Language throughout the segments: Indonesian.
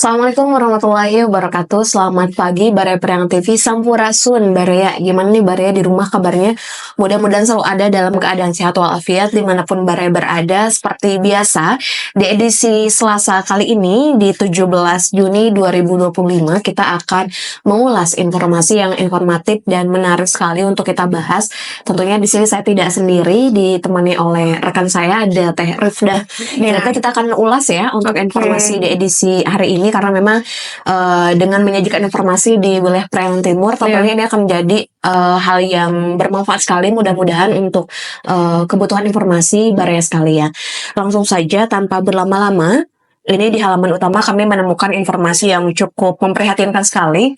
Assalamualaikum warahmatullahi wabarakatuh. Selamat pagi Baraya Priang TV Sampurasun Baraya. Gimana nih Baraya di rumah kabarnya? Mudah-mudahan selalu ada dalam keadaan sehat walafiat dimanapun Baraya berada. Seperti biasa di edisi Selasa kali ini di 17 Juni 2025 kita akan mengulas informasi yang informatif dan menarik sekali untuk kita bahas. Tentunya di sini saya tidak sendiri, ditemani oleh rekan saya ada Teh Rifdah. Kita akan ulas ya untuk informasi di edisi hari ini karena memang dengan menyajikan informasi di wilayah Priangan Timur tentunya ini akan menjadi hal yang bermanfaat sekali mudah-mudahan untuk kebutuhan informasi Baraya sekalian. Langsung saja tanpa berlama-lama, ini di halaman utama kami menemukan informasi yang cukup memprihatinkan sekali.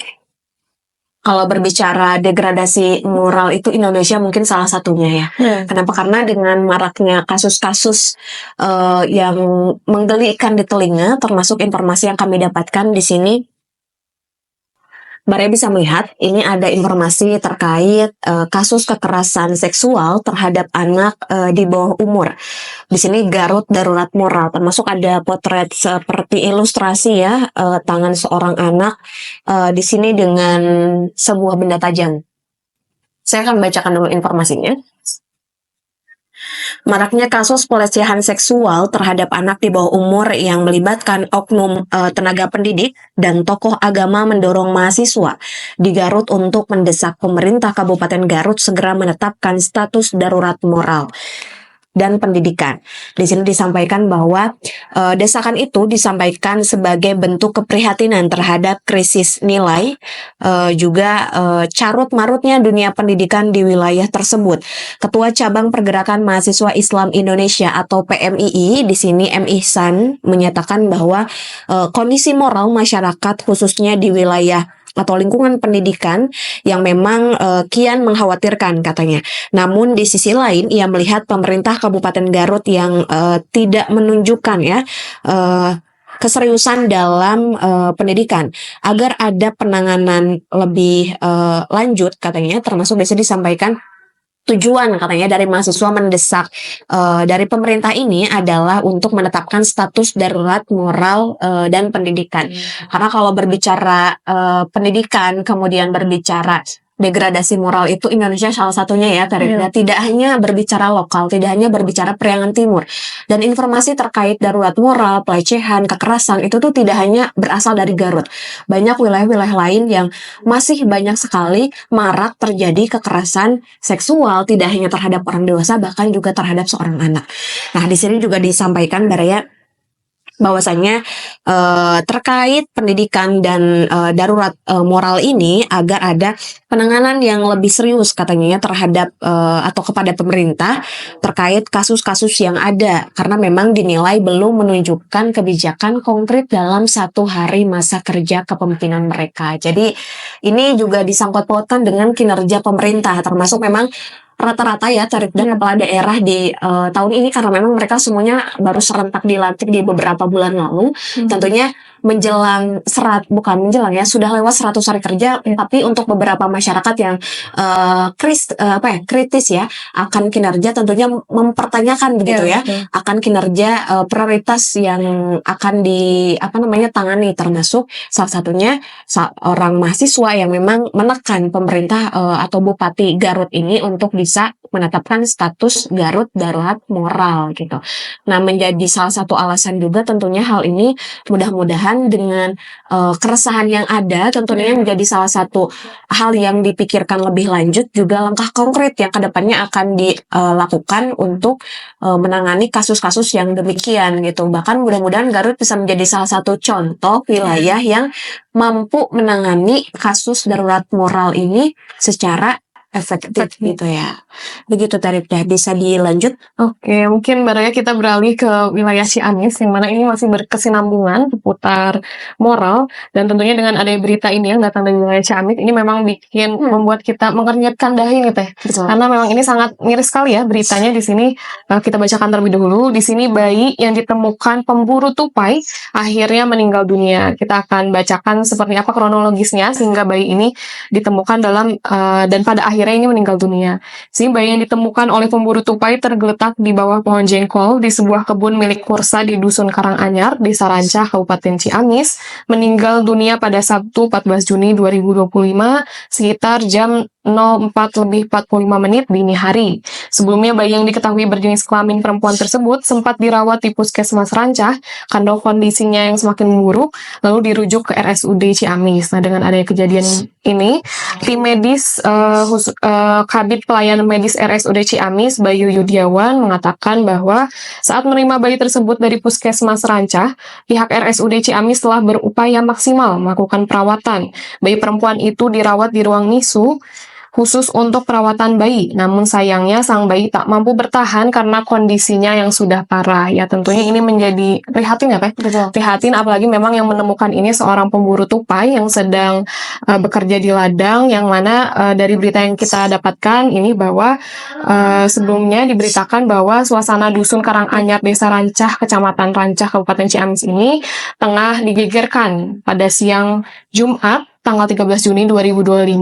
Kalau berbicara degradasi moral itu Indonesia mungkin salah satunya ya. Kenapa? Karena dengan maraknya kasus-kasus yang menggelikan di telinga, termasuk informasi yang kami dapatkan di sini, Baraya bisa melihat ini ada informasi terkait kasus kekerasan seksual terhadap anak di bawah umur. Di sini Garut darurat moral, termasuk ada potret seperti ilustrasi ya, tangan seorang anak di sini dengan sebuah benda tajam. Saya akan bacakan dulu informasinya. Maraknya kasus pelecehan seksual terhadap anak di bawah umur yang melibatkan oknum tenaga pendidik dan tokoh agama mendorong mahasiswa di Garut untuk mendesak pemerintah Kabupaten Garut segera menetapkan status darurat moral dan pendidikan. Di sini disampaikan bahwa desakan itu disampaikan sebagai bentuk keprihatinan terhadap krisis nilai, juga carut marutnya dunia pendidikan di wilayah tersebut. Ketua Cabang Pergerakan Mahasiswa Islam Indonesia atau PMII di sini M. Ihsan menyatakan bahwa kondisi moral masyarakat khususnya di wilayah atau lingkungan pendidikan yang memang kian mengkhawatirkan katanya. Namun di sisi lain ia melihat pemerintah Kabupaten Garut yang tidak menunjukkan ya keseriusan dalam pendidikan agar ada penanganan lebih lanjut katanya, termasuk biasa disampaikan tujuan katanya dari mahasiswa mendesak dari pemerintah ini adalah untuk menetapkan status darurat moral dan pendidikan. Karena kalau berbicara pendidikan kemudian berbicara degradasi moral itu Indonesia salah satunya ya Tarifnya. Tidak hanya berbicara lokal, tidak hanya berbicara Priangan Timur. Dan informasi terkait darurat moral, pelecehan, kekerasan itu tuh tidak hanya berasal dari Garut. Banyak wilayah-wilayah lain yang masih banyak sekali marak terjadi kekerasan seksual, tidak hanya terhadap orang dewasa bahkan juga terhadap seorang anak. Nah, di sini juga disampaikan Baraya bahwasanya terkait pendidikan dan darurat moral ini agar ada penanganan yang lebih serius katanya ya terhadap atau kepada pemerintah terkait kasus-kasus yang ada karena memang dinilai belum menunjukkan kebijakan konkret dalam satu hari masa kerja kepemimpinan mereka. Jadi ini juga disangkut pautkan dengan kinerja pemerintah, termasuk memang rata-rata ya tarif dan kepala daerah di tahun ini karena memang mereka semuanya baru serentak dilantik di beberapa bulan lalu. Tentunya menjelang sudah lewat 100 hari kerja, tapi untuk beberapa masyarakat yang kritis ya akan kinerja tentunya mempertanyakan begitu ya akan kinerja prioritas yang akan tangani, termasuk salah satunya seorang mahasiswa yang memang menekan pemerintah atau Bupati Garut ini untuk bisa menetapkan status Garut darurat moral gitu. Nah, menjadi salah satu alasan juga tentunya hal ini mudah-mudahan dengan keresahan yang ada tentunya menjadi salah satu hal yang dipikirkan lebih lanjut, juga langkah konkret yang kedepannya akan dilakukan untuk menangani kasus-kasus yang demikian gitu. Bahkan mudah-mudahan Garut bisa menjadi salah satu contoh wilayah yang mampu menangani kasus darurat moral ini secara efektif gitu ya. Begitu Tarifdah, bisa dilanjut? Oke, mungkin Baraya kita beralih ke wilayah Ciamis yang mana ini masih berkesinambungan seputar moral, dan tentunya dengan ada berita ini yang datang dari wilayah Ciamis ini memang bikin membuat kita mengernyitkan dahi nih Teh. Karena memang ini sangat miris sekali ya beritanya di sini. Kita bacakan terlebih dahulu. Di sini bayi yang ditemukan pemburu tupai akhirnya meninggal dunia. Kita akan bacakan seperti apa kronologisnya sehingga bayi ini ditemukan dan pada akhirnya akhirnya ini meninggal dunia. Si bayi yang ditemukan oleh pemburu tupai tergeletak di bawah pohon jengkol di sebuah kebun milik Kursa di Dusun Karanganyar, Desa Rancah, Kabupaten Ciamis, meninggal dunia pada Sabtu 14 Juni 2025 sekitar jam 04:45 dini hari. Sebelumnya bayi yang diketahui berjenis kelamin perempuan tersebut sempat dirawat di Puskesmas Rancah karena kondisinya yang semakin memburuk, lalu dirujuk ke RSUD Ciamis. Nah, dengan adanya kejadian ini, tim medis Kabid Pelayanan Medis RSUD Ciamis, Bayu Yudiawan, mengatakan bahwa saat menerima bayi tersebut dari Puskesmas Rancah, pihak RSUD Ciamis telah berupaya maksimal melakukan perawatan. Bayi perempuan itu dirawat di ruang NICU khusus untuk perawatan bayi. Namun sayangnya sang bayi tak mampu bertahan karena kondisinya yang sudah parah. Ya tentunya ini menjadi prihatin ya Pak? Betul. Prihatin apalagi memang yang menemukan ini seorang pemburu tupai yang sedang bekerja di ladang, yang mana dari berita yang kita dapatkan ini bahwa sebelumnya diberitakan bahwa suasana Dusun Karanganyar, Desa Rancah, Kecamatan Rancah, Kabupaten Ciamis ini tengah digegerkan pada siang Jumat tanggal 13 Juni 2025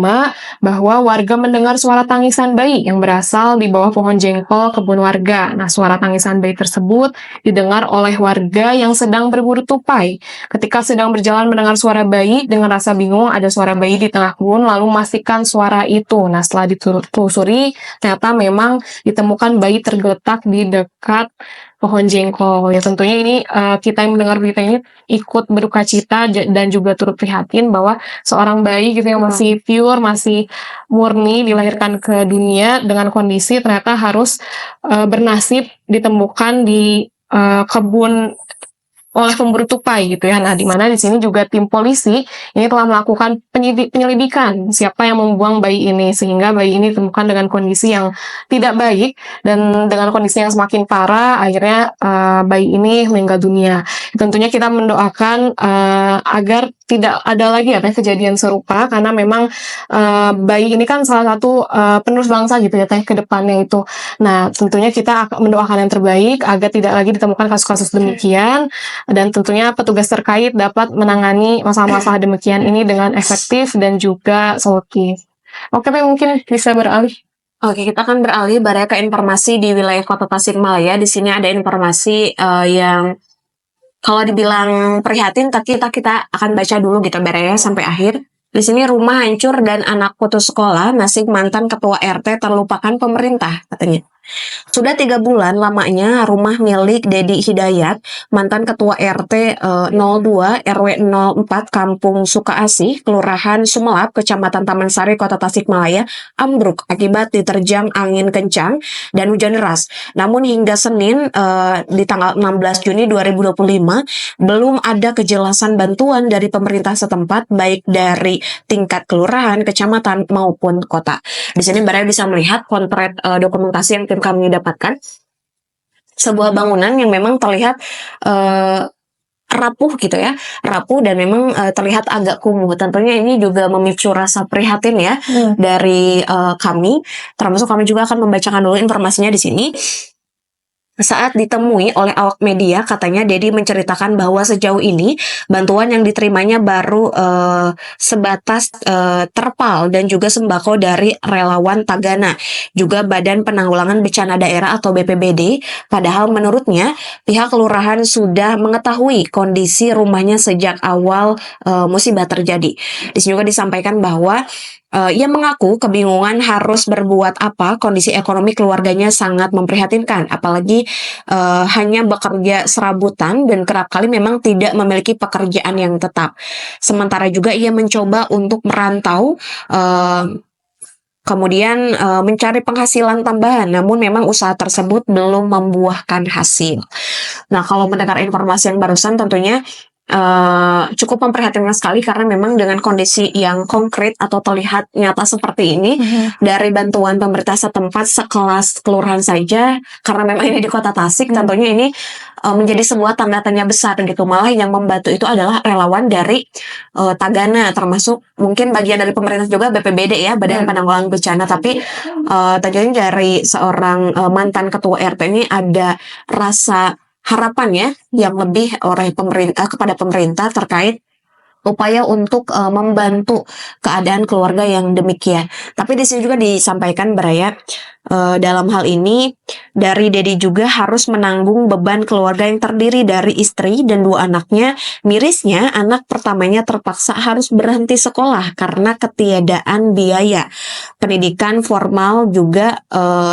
bahwa warga mendengar suara tangisan bayi yang berasal di bawah pohon jengkol kebun warga. Nah, suara tangisan bayi tersebut didengar oleh warga yang sedang berburu tupai. Ketika sedang berjalan mendengar suara bayi, dengan rasa bingung ada suara bayi di tengah kebun, lalu memastikan suara itu. Nah, setelah ditelusuri, ternyata memang ditemukan bayi tergeletak di dekat pohon jengkol. Ya tentunya ini kita yang mendengar berita ini ikut berduka cita dan juga turut prihatin bahwa seorang bayi gitu yang masih pure, masih murni dilahirkan ke dunia dengan kondisi ternyata harus bernasib ditemukan di kebun oleh pemburu tupai gitu ya. Nah, di mana di sini juga tim polisi ini telah melakukan penyelidikan siapa yang membuang bayi ini, sehingga bayi ini ditemukan dengan kondisi yang tidak baik dan dengan kondisi yang semakin parah, akhirnya bayi ini meninggal dunia. Tentunya kita mendoakan agar tidak ada lagi ya kejadian serupa, karena memang bayi ini kan salah satu penerus bangsa gitu ya teh ke depannya itu. Nah, tentunya kita akan mendoakan yang terbaik agar tidak lagi ditemukan kasus-kasus demikian, dan tentunya petugas terkait dapat menangani masalah-masalah demikian ini dengan efektif dan juga solutif. Oke, Teh, mungkin bisa beralih. Oke, kita akan beralih ke informasi di wilayah Kota Tasikmalaya. Di sini ada informasi yang kalau dibilang prihatin, tapi kita akan baca dulu gitu Bare ya sampai akhir. Di sini rumah hancur dan anak putus sekolah, nasib mantan ketua RT terlupakan pemerintah katanya. Sudah 3 bulan lamanya rumah milik Dedi Hidayat, mantan ketua RT 02 RW 04 Kampung Sukaasih, Kelurahan Sumelap, Kecamatan Taman Sari, Kota Tasikmalaya, ambruk akibat diterjang angin kencang dan hujan deras. Namun hingga Senin di tanggal 16 Juni 2025 belum ada kejelasan bantuan dari pemerintah setempat, baik dari tingkat kelurahan, kecamatan maupun kota. Di sini Bara bisa melihat potret dokumentasi yang tim kami dapatkan, sebuah bangunan yang memang terlihat rapuh gitu ya, rapuh dan memang terlihat agak kumuh. Tentunya ini juga memicu rasa prihatin ya dari kami, termasuk kami juga akan membacakan dulu informasinya di sini. Saat ditemui oleh awak media, katanya Dedi menceritakan bahwa sejauh ini bantuan yang diterimanya baru sebatas terpal dan juga sembako dari relawan Tagana, juga Badan Penanggulangan Bencana Daerah atau BPBD. Padahal menurutnya pihak kelurahan sudah mengetahui kondisi rumahnya sejak awal musibah terjadi. Di sini juga disampaikan bahwa ia mengaku kebingungan harus berbuat apa, kondisi ekonomi keluarganya sangat memprihatinkan, apalagi hanya bekerja serabutan dan kerap kali memang tidak memiliki pekerjaan yang tetap. Sementara juga ia mencoba untuk merantau, kemudian mencari penghasilan tambahan, namun memang usaha tersebut belum membuahkan hasil. Nah, kalau mendengar informasi yang barusan tentunya cukup memprihatinkan sekali, karena memang dengan kondisi yang konkret atau terlihat nyata seperti ini, dari bantuan pemerintah setempat sekelas kelurahan saja, karena memang ini di Kota Tasik, tentunya ini menjadi sebuah tanda tanya besar gitu. Malah yang membantu itu adalah relawan dari Tagana, termasuk mungkin bagian dari pemerintah juga, BPBD ya, Badan Penanggulangan Bencana. Tapi tentunya dari seorang mantan ketua RT ini ada rasa harapan ya yang lebih oleh pemerintah kepada pemerintah terkait upaya untuk membantu keadaan keluarga yang demikian. Tapi di sini juga disampaikan Baraya, dalam hal ini dari Dedi juga harus menanggung beban keluarga yang terdiri dari istri dan 2 anaknya. Mirisnya anak pertamanya terpaksa harus berhenti sekolah karena ketiadaan biaya pendidikan formal juga,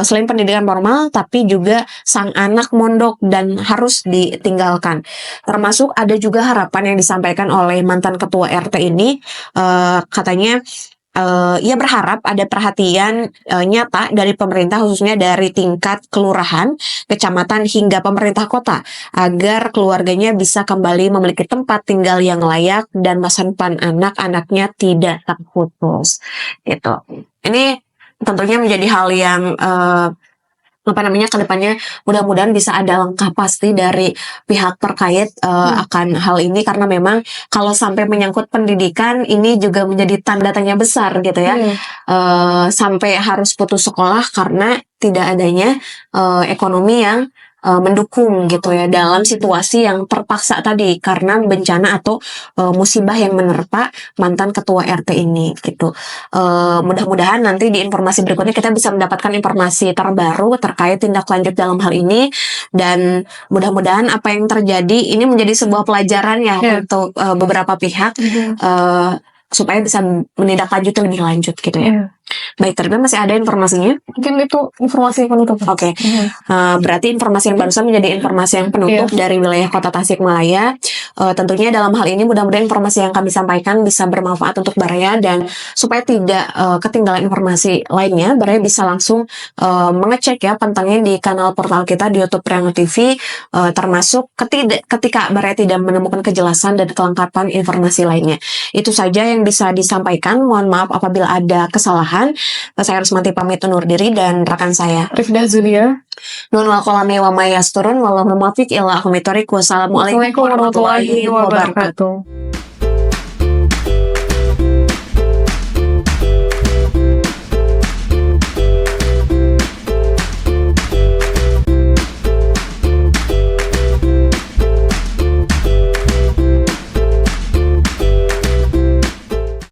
selain pendidikan formal tapi juga sang anak mondok dan harus ditinggalkan. Termasuk ada juga harapan yang disampaikan oleh mantan ketua RT ini, katanya ia berharap ada perhatian nyata dari pemerintah, khususnya dari tingkat kelurahan, kecamatan hingga pemerintah kota, agar keluarganya bisa kembali memiliki tempat tinggal yang layak dan masa depan anak-anaknya tidak terputus. Gitu. Ini tentunya menjadi hal yang kedepannya mudah-mudahan bisa ada langkah pasti dari pihak terkait akan hal ini, karena memang kalau sampai menyangkut pendidikan ini juga menjadi tanda tanya besar gitu ya. Sampai harus putus sekolah karena tidak adanya ekonomi yang mendukung gitu ya, dalam situasi yang terpaksa tadi karena bencana atau musibah yang menerpa mantan ketua RT ini gitu. Mudah-mudahan nanti di informasi berikutnya kita bisa mendapatkan informasi terbaru terkait tindak lanjut dalam hal ini, dan mudah-mudahan apa yang terjadi ini menjadi sebuah pelajaran ya untuk beberapa pihak, supaya bisa menindaklanjuti lebih lanjut gitu ya. Baik, terima masih ada informasinya? Mungkin itu informasi penutup. Oke. Berarti informasi yang barusan menjadi informasi yang penutup dari wilayah Kota Tasikmalaya. Tentunya dalam hal ini mudah-mudahan informasi yang kami sampaikan bisa bermanfaat untuk Baraya, dan supaya tidak ketinggalan informasi lainnya, Baraya bisa langsung mengecek ya, pantengin di kanal portal kita di YouTube Priangan TV, termasuk ketika Baraya tidak menemukan kejelasan dan kelengkapan informasi lainnya. Itu saja yang bisa disampaikan. Mohon maaf apabila ada kesalahan. Saya Rusmanti pamit undur diri, dan rekan saya Rifda Zulia. Nun wal kolami wa mayasturun wallahu muwaffiq ila aqwamit thoriq. Wassalamualaikum warahmatullahi wabarakatuh.